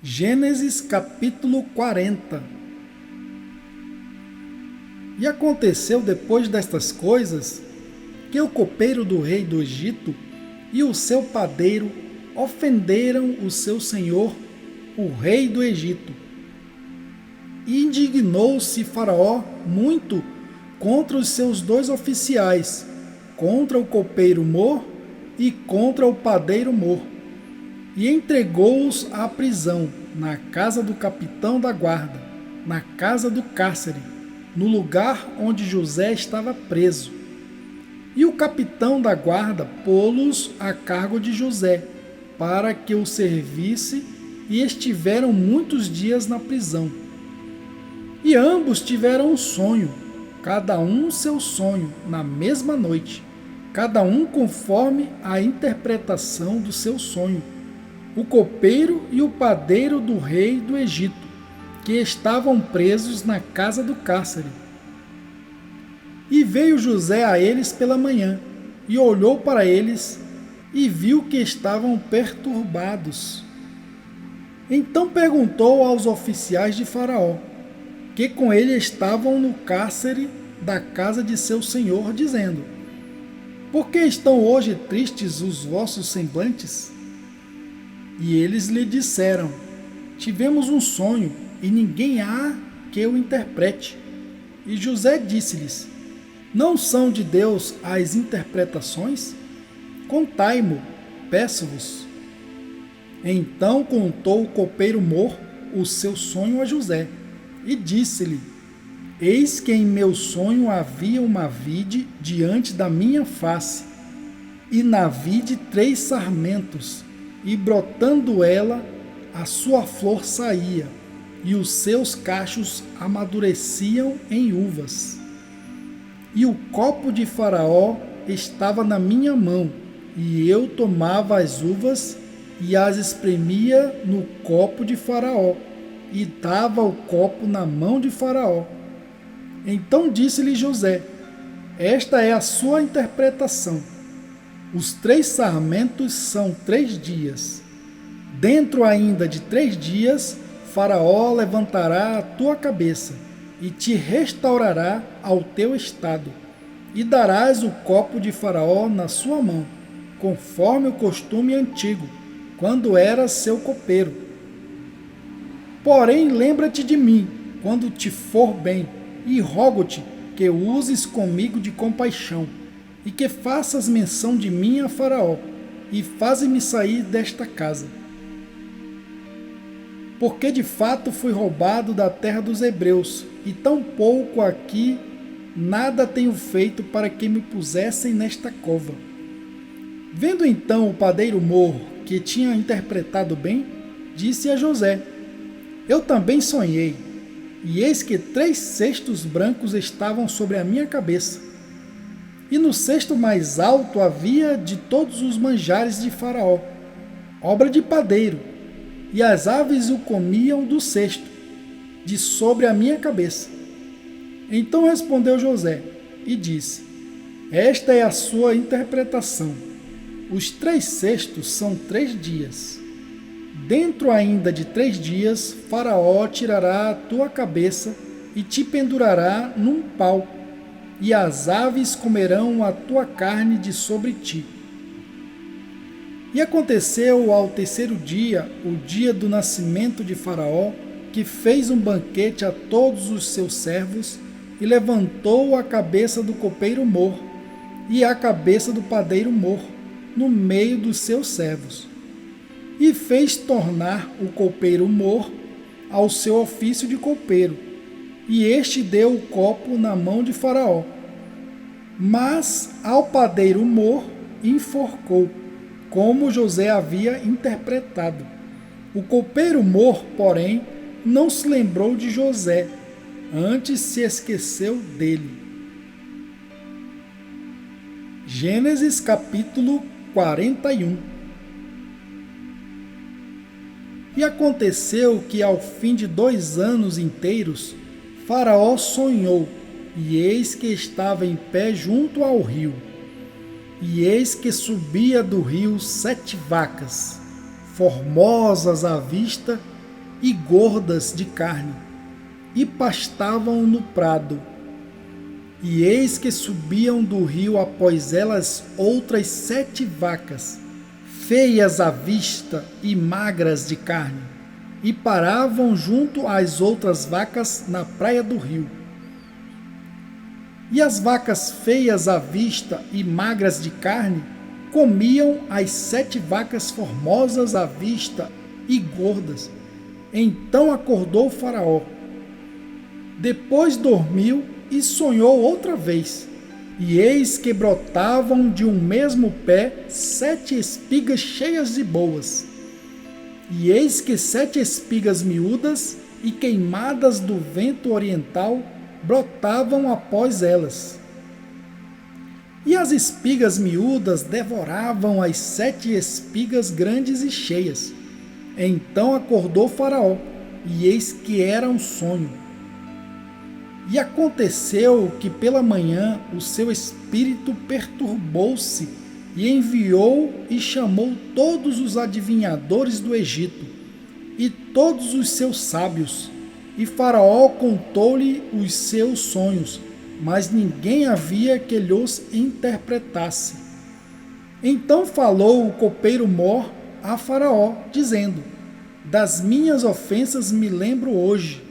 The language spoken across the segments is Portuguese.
Gênesis capítulo 40. E aconteceu depois destas coisas, que o copeiro do rei do Egito e o seu padeiro ofenderam o seu senhor, o rei do Egito. E indignou-se Faraó muito contra os seus dois oficiais, contra o copeiro Mor e contra o padeiro Mor, e entregou-os à prisão, na casa do capitão da guarda, na casa do cárcere, no lugar onde José estava preso. E o capitão da guarda pô-los a cargo de José, para que o servisse, e estiveram muitos dias na prisão. E ambos tiveram um sonho, cada um seu sonho, na mesma noite, cada um conforme a interpretação do seu sonho, o copeiro e o padeiro do rei do Egito, que estavam presos na casa do cárcere. E veio José a eles pela manhã, e olhou para eles, e viu que estavam perturbados. Então perguntou aos oficiais de Faraó, que com ele estavam no cárcere da casa de seu senhor, dizendo: Por que estão hoje tristes os vossos semblantes? E eles lhe disseram: Tivemos um sonho, e ninguém há que o interprete. E José disse-lhes: Não são de Deus as interpretações? Contai-mo, peço-vos. Então contou o copeiro Mor o seu sonho a José, e disse-lhe: Eis que em meu sonho havia uma vide diante da minha face, e na vide 3 sarmentos, e brotando ela, a sua flor saía, e os seus cachos amadureciam em uvas. E o copo de Faraó estava na minha mão, e eu tomava as uvas e as espremia no copo de Faraó, e dava o copo na mão de Faraó. Então disse-lhe José: Esta é a sua interpretação. Os 3 sarmentos são 3 dias. Dentro ainda de 3 dias, Faraó levantará a tua cabeça e te restaurará ao teu estado, e darás o copo de Faraó na sua mão, conforme o costume antigo, quando eras seu copeiro. Porém, lembra-te de mim, quando te for bem, e rogo-te que uses comigo de compaixão, e que faças menção de mim a Faraó, e faze-me sair desta casa. Porque de fato fui roubado da terra dos hebreus, e tão pouco aqui nada tenho feito para que me pusessem nesta cova. Vendo então o padeiro Mor que tinha interpretado bem, disse a José: Eu também sonhei, e eis que 3 cestos brancos estavam sobre a minha cabeça. E no cesto mais alto havia de todos os manjares de Faraó, obra de padeiro, e as aves o comiam do cesto, de sobre a minha cabeça. Então respondeu José e disse: Esta é a sua interpretação. Os 3 cestos são 3 dias. Dentro ainda de 3 dias, Faraó tirará a tua cabeça e te pendurará num pau, e as aves comerão a tua carne de sobre ti. E aconteceu ao 3º dia, o dia do nascimento de Faraó, que fez um banquete a todos os seus servos, e levantou a cabeça do copeiro Mor e a cabeça do padeiro Mor no meio dos seus servos, e fez tornar o copeiro Mor ao seu ofício de copeiro, e este deu o copo na mão de Faraó. Mas ao padeiro Mor enforcou, como José havia interpretado. O copeiro Mor, porém, não se lembrou de José, antes se esqueceu dele. Gênesis capítulo 41. E aconteceu que ao fim de 2 anos inteiros, Faraó sonhou, e eis que estava em pé junto ao rio. E eis que subia do rio 7 vacas, formosas à vista, e gordas de carne, e pastavam no prado. E eis que subiam do rio após elas outras 7 vacas, feias à vista e magras de carne, e paravam junto às outras vacas na praia do rio. E as vacas feias à vista e magras de carne comiam as 7 vacas formosas à vista e gordas. Então acordou o Faraó. Depois dormiu e sonhou outra vez. E eis que brotavam de um mesmo pé 7 espigas cheias de boas. E eis que 7 espigas miúdas e queimadas do vento oriental brotavam após elas. E as espigas miúdas devoravam as 7 espigas grandes e cheias. Então acordou Faraó, e eis que era um sonho. E aconteceu que pela manhã o seu espírito perturbou-se, e enviou e chamou todos os adivinhadores do Egito, e todos os seus sábios. E Faraó contou-lhe os seus sonhos, mas ninguém havia que lhos interpretasse. Então falou o copeiro-mor a Faraó, dizendo: das minhas ofensas me lembro hoje.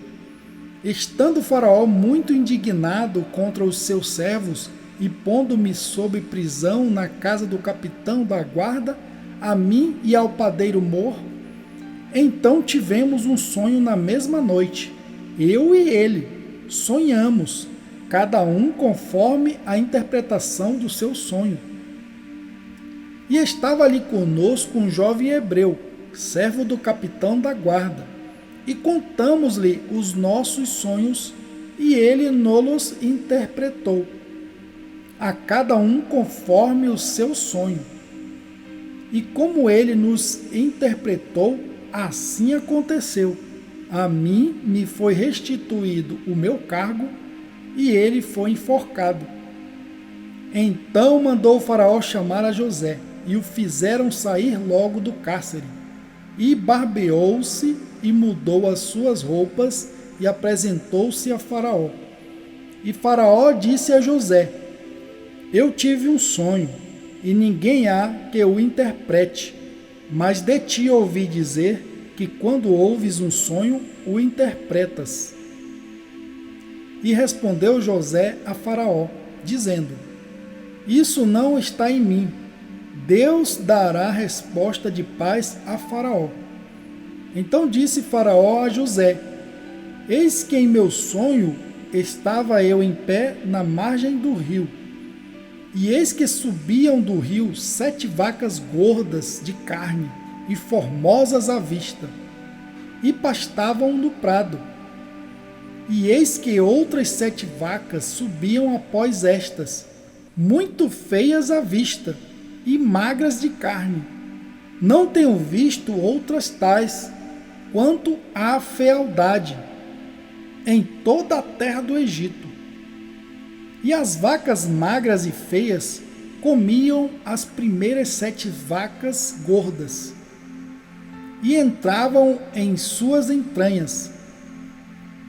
Estando Faraó muito indignado contra os seus servos, e pondo-me sob prisão na casa do capitão da guarda, a mim e ao padeiro-mor, então tivemos um sonho na mesma noite. Eu e ele sonhamos, cada um conforme a interpretação do seu sonho. E estava ali conosco um jovem hebreu, servo do capitão da guarda, e contamos-lhe os nossos sonhos, e ele nos interpretou, a cada um conforme o seu sonho. E como ele nos interpretou, assim aconteceu. A mim me foi restituído o meu cargo, e ele foi enforcado. Então mandou o Faraó chamar a José, e o fizeram sair logo do cárcere. E barbeou-se e mudou as suas roupas, e apresentou-se a Faraó. E Faraó disse a José: eu tive um sonho, e ninguém há que o interprete, mas de ti ouvi dizer que quando ouves um sonho, o interpretas. E respondeu José a Faraó, dizendo: isso não está em mim. Deus dará resposta de paz a Faraó. Então disse Faraó a José: eis que em meu sonho estava eu em pé na margem do rio, e eis que subiam do rio 7 vacas gordas de carne e formosas à vista, e pastavam no prado. E eis que outras 7 vacas subiam após estas, muito feias à vista e magras de carne. Não tenho visto outras tais, quanto à fealdade, em toda a terra do Egito. E as vacas magras e feias comiam as primeiras 7 vacas gordas, e entravam em suas entranhas,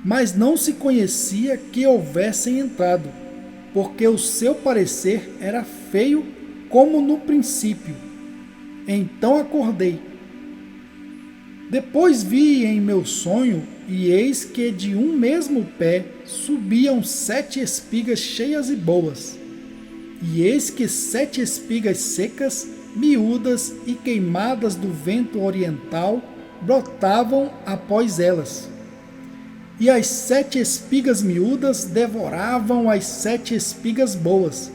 mas não se conhecia que houvessem entrado, porque o seu parecer era feio como no princípio. Então acordei. Depois vi em meu sonho, e eis que de um mesmo pé subiam 7 espigas cheias e boas. E eis que 7 espigas secas, miúdas e queimadas do vento oriental brotavam após elas. E as 7 espigas miúdas devoravam as 7 espigas boas.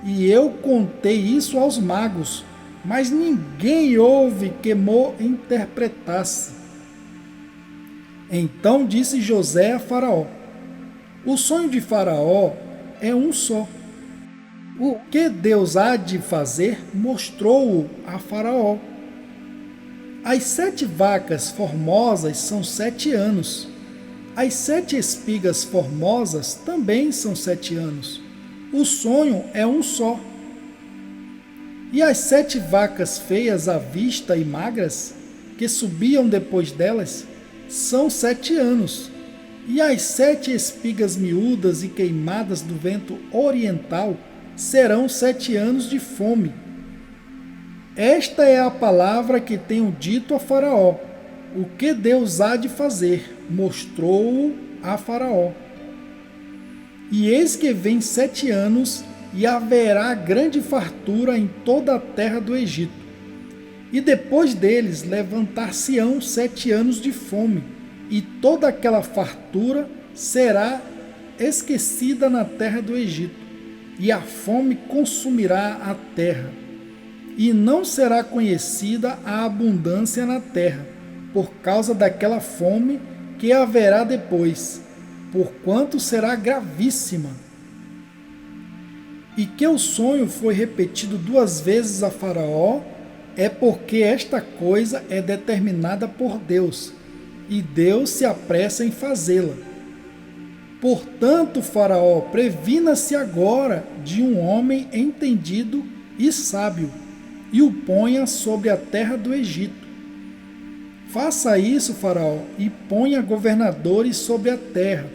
E eu contei isso aos magos, mas ninguém houve que mo interpretasse. Então disse José a Faraó: o sonho de Faraó é um só. O que Deus há de fazer, mostrou-o a Faraó. As 7 vacas formosas são 7 anos. As 7 espigas formosas também são 7 anos. O sonho é um só. E as 7 vacas feias à vista e magras, que subiam depois delas, são 7 anos, e as 7 espigas miúdas e queimadas do vento oriental serão 7 anos de fome. Esta é a palavra que tenho dito a Faraó. O que Deus há de fazer, mostrou-o a Faraó. E eis que vem 7 anos, e haverá grande fartura em toda a terra do Egito. E depois deles levantar-se-ão 7 anos de fome, e toda aquela fartura será esquecida na terra do Egito, e a fome consumirá a terra. E não será conhecida a abundância na terra, por causa daquela fome que haverá depois, porquanto será gravíssima. E que o sonho foi repetido 2 vezes a Faraó, é porque esta coisa é determinada por Deus, e Deus se apressa em fazê-la. Portanto, Faraó, previna-se agora de um homem entendido e sábio, e o ponha sobre a terra do Egito. Faça isso, Faraó, e ponha governadores sobre a terra,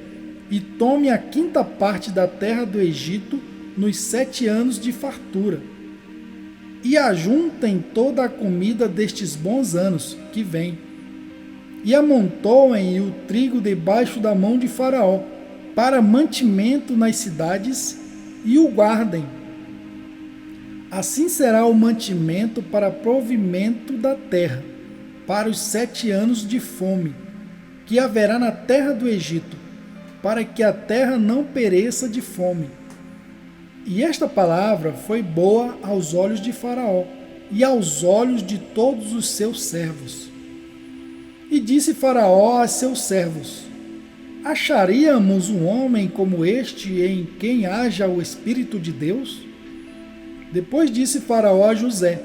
e tome a 5ª parte da terra do Egito nos 7 anos de fartura. E ajuntem toda a comida destes bons anos que vêm, e amontoem o trigo debaixo da mão de Faraó, para mantimento nas cidades, e o guardem. Assim será o mantimento para provimento da terra, para os 7 anos de fome, que haverá na terra do Egito, para que a terra não pereça de fome. E esta palavra foi boa aos olhos de Faraó, e aos olhos de todos os seus servos. E disse Faraó a seus servos: Acharíamos um homem como este em quem haja o Espírito de Deus? Depois disse Faraó a José: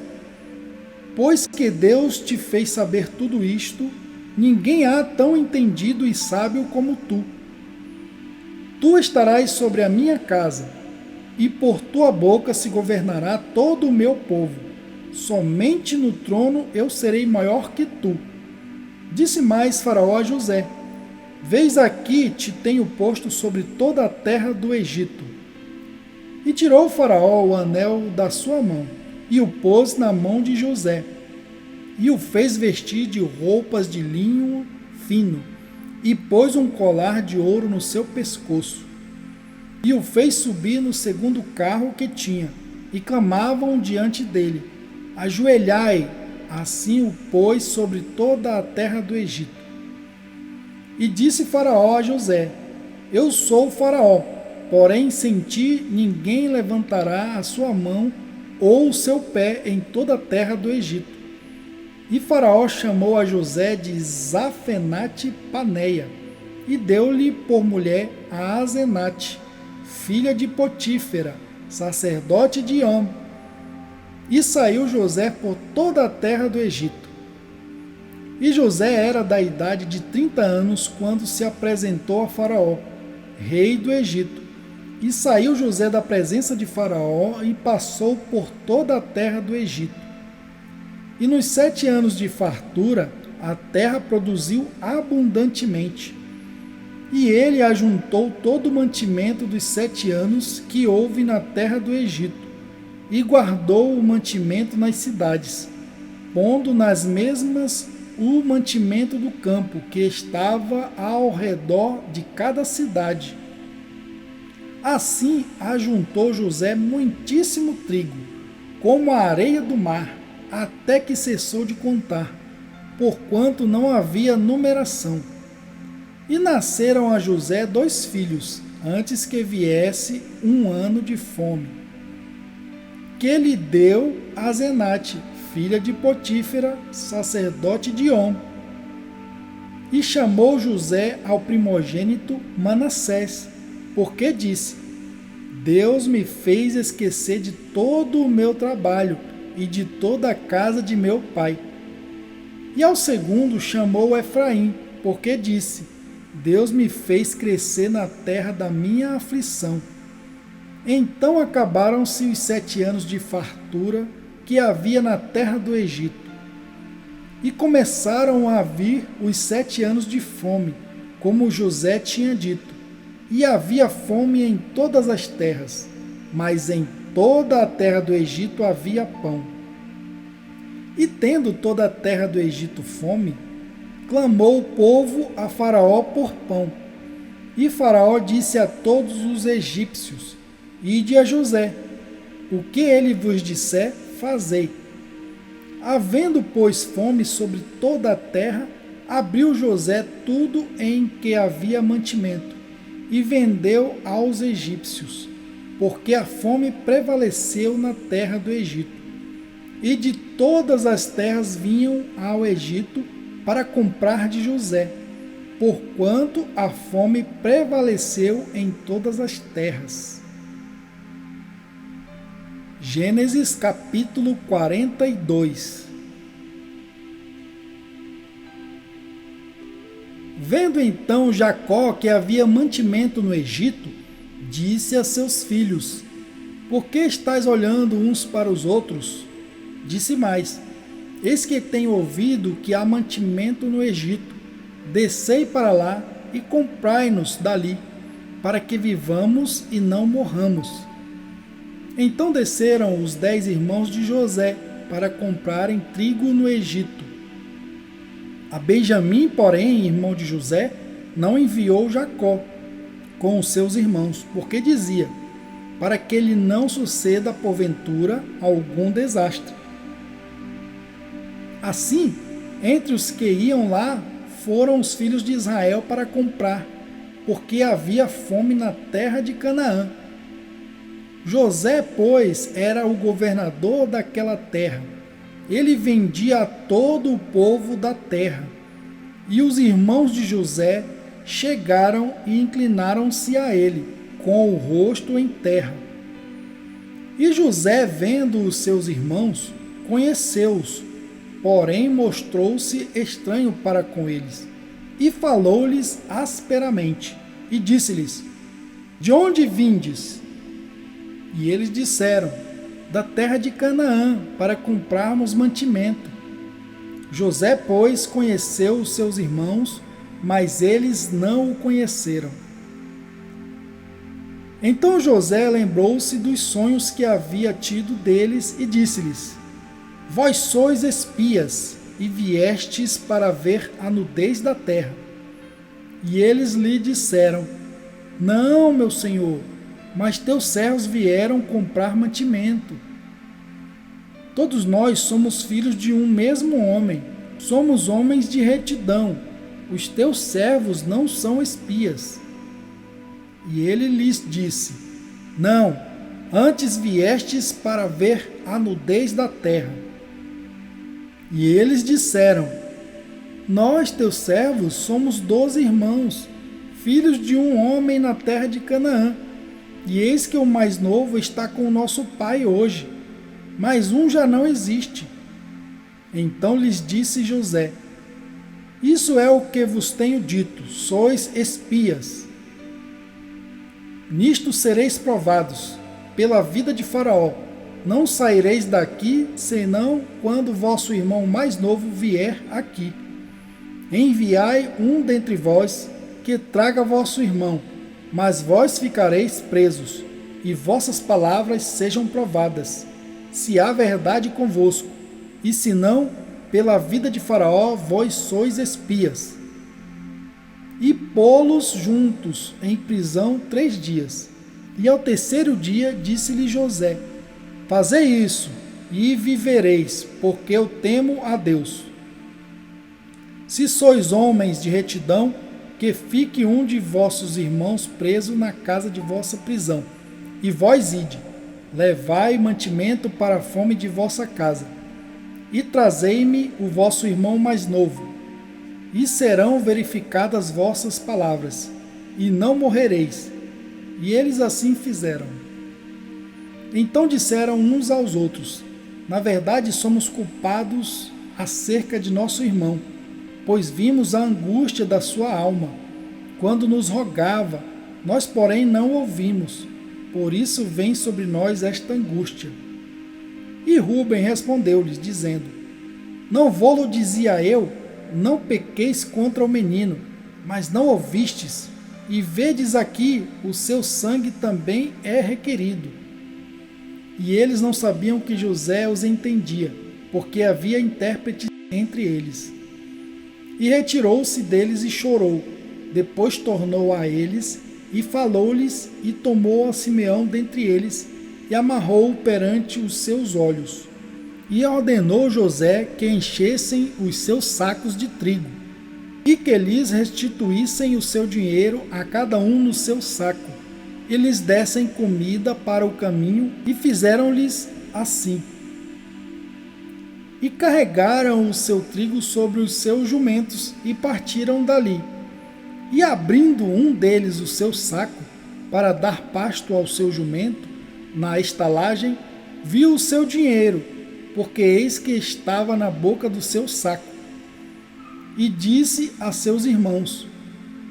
Pois que Deus te fez saber tudo isto, ninguém há tão entendido e sábio como tu. Tu estarás sobre a minha casa, e por tua boca se governará todo o meu povo. Somente no trono eu serei maior que tu. Disse mais Faraó a José: Vês aqui te tenho posto sobre toda a terra do Egito. E tirou Faraó o anel da sua mão, e o pôs na mão de José, e o fez vestir de roupas de linho fino, e pôs um colar de ouro no seu pescoço, e o fez subir no 2º carro que tinha, e clamavam diante dele: Ajoelhai! Assim o pôs sobre toda a terra do Egito. E disse Faraó a José: Eu sou o Faraó, porém sem ti ninguém levantará a sua mão ou o seu pé em toda a terra do Egito. E Faraó chamou a José de Zafenate Paneia, e deu-lhe por mulher a Asenate, filha de Potífera, sacerdote de On. E saiu José por toda a terra do Egito. E José era da idade de 30 anos quando se apresentou a Faraó, rei do Egito. E saiu José da presença de Faraó e passou por toda a terra do Egito. E nos 7 anos de fartura, a terra produziu abundantemente. E ele ajuntou todo o mantimento dos 7 anos que houve na terra do Egito, e guardou o mantimento nas cidades, pondo nas mesmas o mantimento do campo que estava ao redor de cada cidade. Assim ajuntou José muitíssimo trigo, como a areia do mar, até que cessou de contar, porquanto não havia numeração. E nasceram a José 2 filhos, antes que viesse 1 ano de fome, que lhe deu Asenate, filha de Potífera, sacerdote de On. E chamou José ao primogênito Manassés, porque disse: Deus me fez esquecer de todo o meu trabalho e de toda a casa de meu pai. E ao segundo chamou Efraim, porque disse: Deus me fez crescer na terra da minha aflição. Então acabaram-se os 7 anos de fartura que havia na terra do Egito. E começaram a vir os 7 anos de fome, como José tinha dito. E havia fome em todas as terras, mas em toda a terra do Egito havia pão. E tendo toda a terra do Egito fome, clamou o povo a Faraó por pão. E Faraó disse a todos os egípcios: Ide a José, o que ele vos disser, fazei. Havendo, pois, fome sobre toda a terra, abriu José tudo em que havia mantimento, e vendeu aos egípcios, porque a fome prevaleceu na terra do Egito. E de todas as terras vinham ao Egito para comprar de José, porquanto a fome prevaleceu em todas as terras. Gênesis capítulo 42. Vendo então Jacó que havia mantimento no Egito, disse a seus filhos: Por que estáis olhando uns para os outros? Disse mais: Eis que tenho ouvido que há mantimento no Egito. Descei para lá e comprai-nos dali, para que vivamos e não morramos. Então desceram os 10 irmãos de José para comprarem trigo no Egito. A Benjamim, porém, irmão de José, não enviou Jacó com os seus irmãos, porque dizia: para que lhe não suceda porventura algum desastre. Assim, entre os que iam lá foram os filhos de Israel para comprar, porque havia fome na terra de Canaã. José, pois, era o governador daquela terra. Ele vendia a todo o povo da terra. E os irmãos de José chegaram e inclinaram-se a ele, com o rosto em terra. E José, vendo os seus irmãos, conheceu-os, porém mostrou-se estranho para com eles, e falou-lhes asperamente, e disse-lhes: De onde vindes? E eles disseram: Da terra de Canaã, para comprarmos mantimento. José, pois, conheceu os seus irmãos, mas eles não o conheceram. Então José lembrou-se dos sonhos que havia tido deles e disse-lhes: Vós sois espias, e viestes para ver a nudez da terra. E eles lhe disseram: Não, meu senhor, mas teus servos vieram comprar mantimento. Todos nós somos filhos de um mesmo homem, somos homens de retidão. Os teus servos não são espias. E ele lhes disse: Não, antes viestes para ver a nudez da terra. E eles disseram: Nós, teus servos, somos 12 irmãos, filhos de um homem na terra de Canaã. E eis que o mais novo está com o nosso pai hoje, mas um já não existe. Então lhes disse José: Isso é o que vos tenho dito, sois espias. Nisto sereis provados, pela vida de Faraó. Não saireis daqui, senão quando vosso irmão mais novo vier aqui. Enviai um dentre vós, que traga vosso irmão, mas vós ficareis presos, e vossas palavras sejam provadas, se há verdade convosco, e se não, pela vida de Faraó, vós sois espias. E pô-los juntos em prisão 3 dias. E ao terceiro dia disse-lhe José: Fazei isso, e vivereis, porque eu temo a Deus. Se sois homens de retidão, que fique um de vossos irmãos preso na casa de vossa prisão. E vós ide, levai mantimento para a fome de vossa casa. E trazei-me o vosso irmão mais novo, e serão verificadas vossas palavras, e não morrereis. E eles assim fizeram. Então disseram uns aos outros: Na verdade somos culpados acerca de nosso irmão, pois vimos a angústia da sua alma, quando nos rogava, nós porém não ouvimos, por isso vem sobre nós esta angústia. E Rúben respondeu-lhes, dizendo: Não vô-lo dizia eu, não pequeis contra o menino, mas não ouvistes, e vedes aqui, o seu sangue também é requerido. E eles não sabiam que José os entendia, porque havia intérpretes entre eles. E retirou-se deles e chorou. Depois tornou a eles e falou-lhes, e tomou a Simeão dentre eles, e amarrou-o perante os seus olhos. E ordenou José que enchessem os seus sacos de trigo, e que lhes restituíssem o seu dinheiro a cada um no seu saco, e lhes dessem comida para o caminho, e fizeram-lhes assim. E carregaram o seu trigo sobre os seus jumentos, e partiram dali. E abrindo um deles o seu saco, para dar pasto ao seu jumento, na estalagem, viu o seu dinheiro, porque eis que estava na boca do seu saco. E disse a seus irmãos: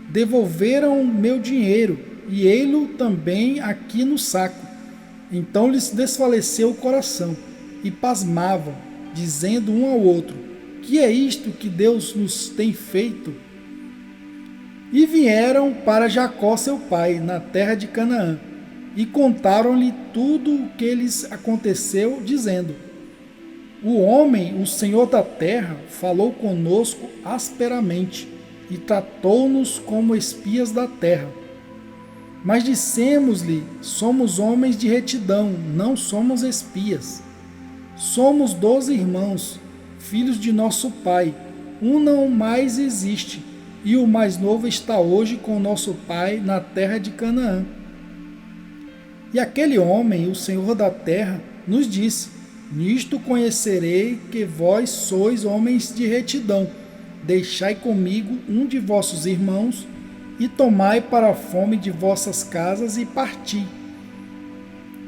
devolveram meu dinheiro, e ei-lo também aqui no saco. Então lhes desfaleceu o coração, e pasmavam, dizendo um ao outro: que é isto que Deus nos tem feito? E vieram para Jacó seu pai, na terra de Canaã, e contaram-lhe tudo o que lhes aconteceu, dizendo: o homem, o Senhor da terra, falou conosco asperamente, e tratou-nos como espias da terra. Mas dissemos-lhe: somos homens de retidão, não somos espias. Somos 12 irmãos, filhos de nosso pai. Um não mais existe, e o mais novo está hoje com nosso pai na terra de Canaã. E aquele homem, o Senhor da terra, nos disse: nisto conhecerei que vós sois homens de retidão. Deixai comigo um de vossos irmãos, e tomai para a fome de vossas casas, e parti.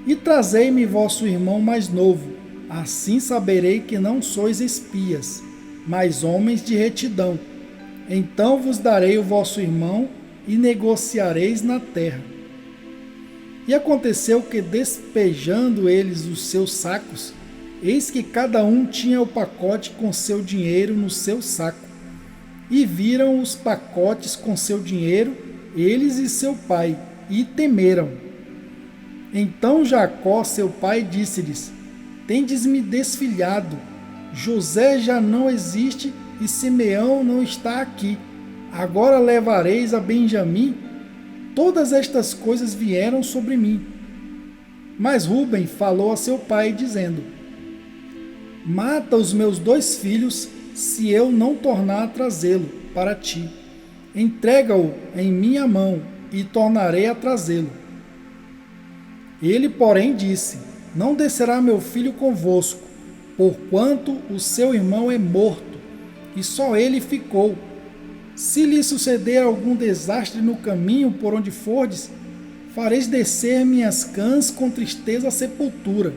E trazei-me vosso irmão mais novo, assim saberei que não sois espias, mas homens de retidão. Então vos darei o vosso irmão, e negociareis na terra. E aconteceu que, despejando eles os seus sacos, eis que cada um tinha o pacote com seu dinheiro no seu saco. E viram os pacotes com seu dinheiro, eles e seu pai, e temeram. Então Jacó, seu pai, disse-lhes: tendes-me desfilhado. José já não existe e Simeão não está aqui. Agora levareis a Benjamim? Todas estas coisas vieram sobre mim. Mas Rúben falou a seu pai, dizendo: mata os meus 2 filhos, se eu não tornar a trazê-lo para ti. Entrega-o em minha mão, e tornarei a trazê-lo. Ele, porém, disse: não descerá meu filho convosco, porquanto o seu irmão é morto, e só ele ficou. Se lhe suceder algum desastre no caminho por onde fordes, fareis descer minhas cãs com tristeza à sepultura.